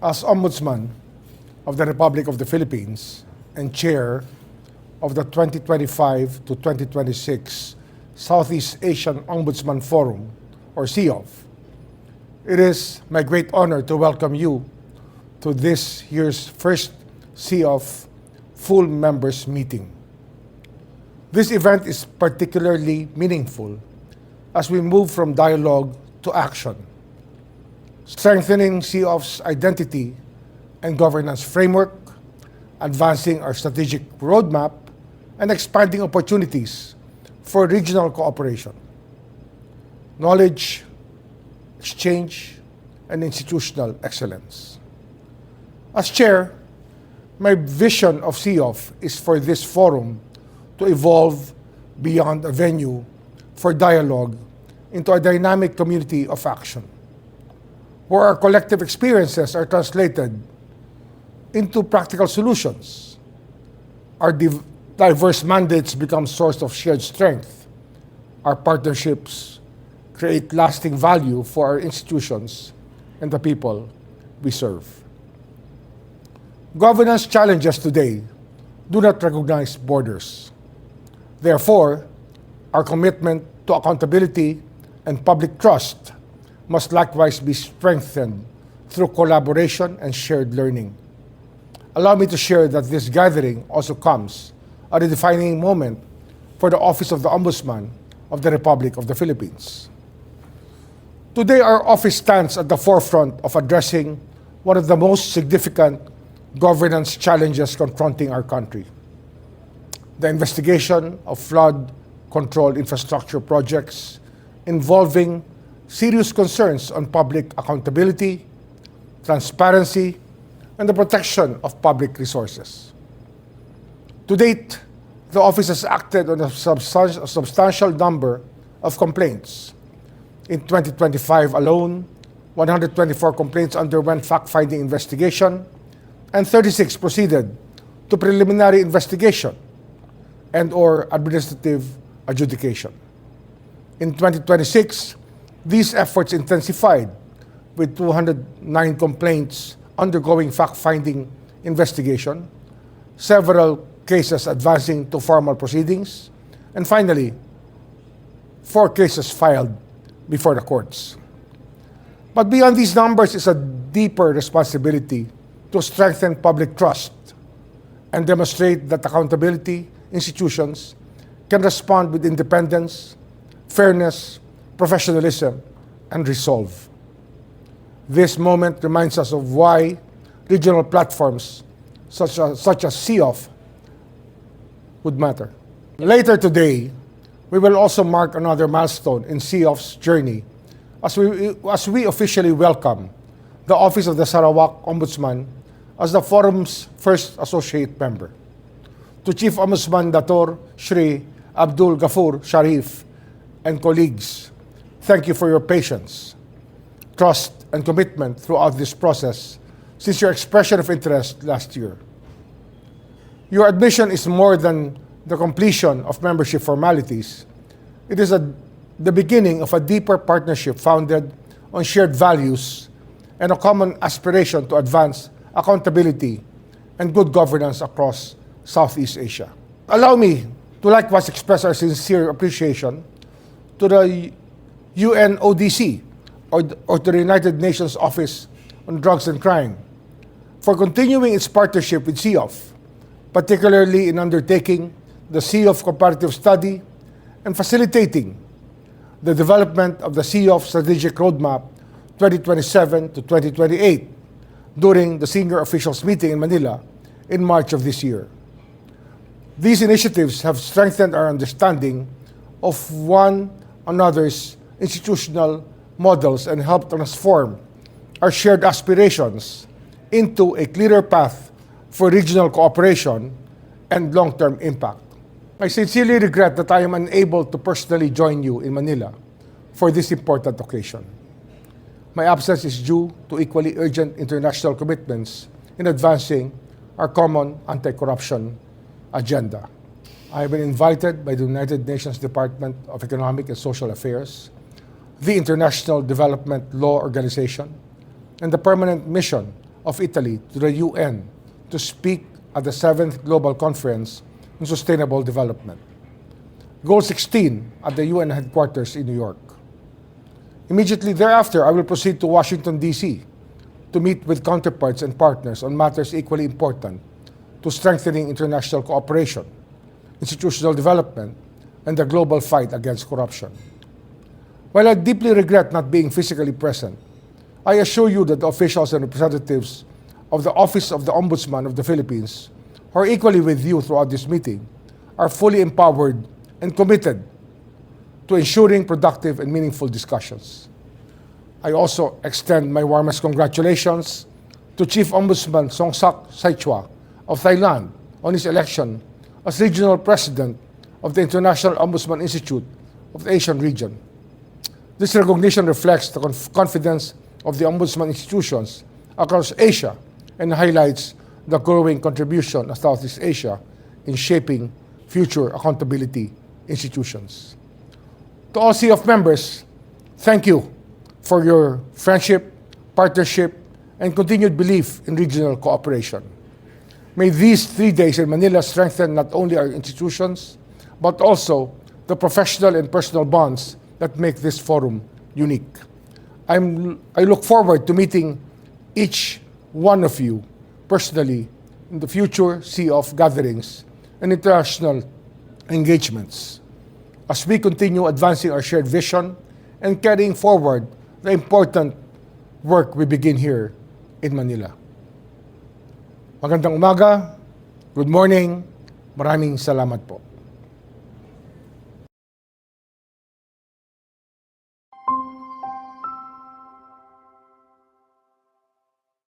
As Ombudsman of the Republic of the Philippines and Chair of the 2025 to 2026 Southeast Asian Ombudsman Forum, or SEAOF, it is my great honor to welcome you to this year's first SEAOF full members meeting. This event is particularly meaningful as we move from dialogue to action, strengthening SEAOF's identity and governance framework, advancing our strategic roadmap, and expanding opportunities for regional cooperation, knowledge exchange, and institutional excellence. As Chair, my vision of SEAOF is for this forum to evolve beyond a venue for dialogue into a dynamic community of action, where our collective experiences are translated into practical solutions. Our diverse mandates become source of shared strength. Our partnerships create lasting value for our institutions and the people we serve. Governance challenges today do not recognize borders. Therefore, our commitment to accountability and public trust must likewise be strengthened through collaboration and shared learning. Allow me to share that this gathering also comes at a defining moment for the Office of the Ombudsman of the Republic of the Philippines. Today, our office stands at the forefront of addressing one of the most significant governance challenges confronting our country: the investigation of flood control infrastructure projects involving serious concerns on public accountability, transparency, and the protection of public resources. To date, the office has acted on a substantial number of complaints. In 2025 alone, 124 complaints underwent fact-finding investigation, and 36 proceeded to preliminary investigation and/or administrative adjudication. In 2026, these efforts intensified, with 209 complaints undergoing fact-finding investigation, several cases advancing to formal proceedings, and finally, 4 cases filed before the courts. But beyond these numbers is a deeper responsibility to strengthen public trust and demonstrate that accountability institutions can respond with independence, fairness, professionalism, and resolve. This moment reminds us of why regional platforms such as SEAOF would matter. Later today, we will also mark another milestone in SEAOF's journey as we officially welcome the Office of the Sarawak Ombudsman as the forum's first associate member. To Chief Ombudsman Dator Shri Abdul Gafur Sharif and colleagues, thank you for your patience, trust, and commitment throughout this process since your expression of interest last year. Your admission is more than the completion of membership formalities. It is the beginning of a deeper partnership founded on shared values and a common aspiration to advance accountability and good governance across Southeast Asia. Allow me to likewise express our sincere appreciation to the UNODC, or the United Nations Office on Drugs and Crime, for continuing its partnership with SEAOF, particularly in undertaking the SEAOF comparative study and facilitating the development of the SEAOF Strategic Roadmap 2027 to 2028 during the senior officials meeting in Manila in March of this year. These initiatives have strengthened our understanding of one another's institutional models and helped transform our shared aspirations into a clearer path for regional cooperation and long-term impact. I sincerely regret that I am unable to personally join you in Manila for this important occasion. My absence is due to equally urgent international commitments in advancing our common anti-corruption agenda. I have been invited by the United Nations Department of Economic and Social Affairs, the International Development Law Organization, and the Permanent Mission of Italy to the UN to speak at the 7th Global Conference on Sustainable Development. Goal 16 at the UN headquarters in New York. Immediately thereafter, I will proceed to Washington, D.C. to meet with counterparts and partners on matters equally important to strengthening international cooperation, institutional development, and the global fight against corruption. While I deeply regret not being physically present, I assure you that the officials and representatives of the Office of the Ombudsman of the Philippines, who are equally with you throughout this meeting, are fully empowered and committed to ensuring productive and meaningful discussions. I also extend my warmest congratulations to Chief Ombudsman Songsak Saichwa of Thailand on his election as Regional President of the International Ombudsman Institute of the Asian region. This recognition reflects the confidence of the Ombudsman institutions across Asia and highlights the growing contribution of Southeast Asia in shaping future accountability institutions. To all SEAOF members, thank you for your friendship, partnership, and continued belief in regional cooperation. May these 3 days in Manila strengthen not only our institutions, but also the professional and personal bonds that make this forum unique. I look forward to meeting each one of you personally in the future SEAOF gatherings and international engagements as we continue advancing our shared vision and carrying forward the important work we begin here in Manila. Magandang umaga, good morning, maraming salamat po.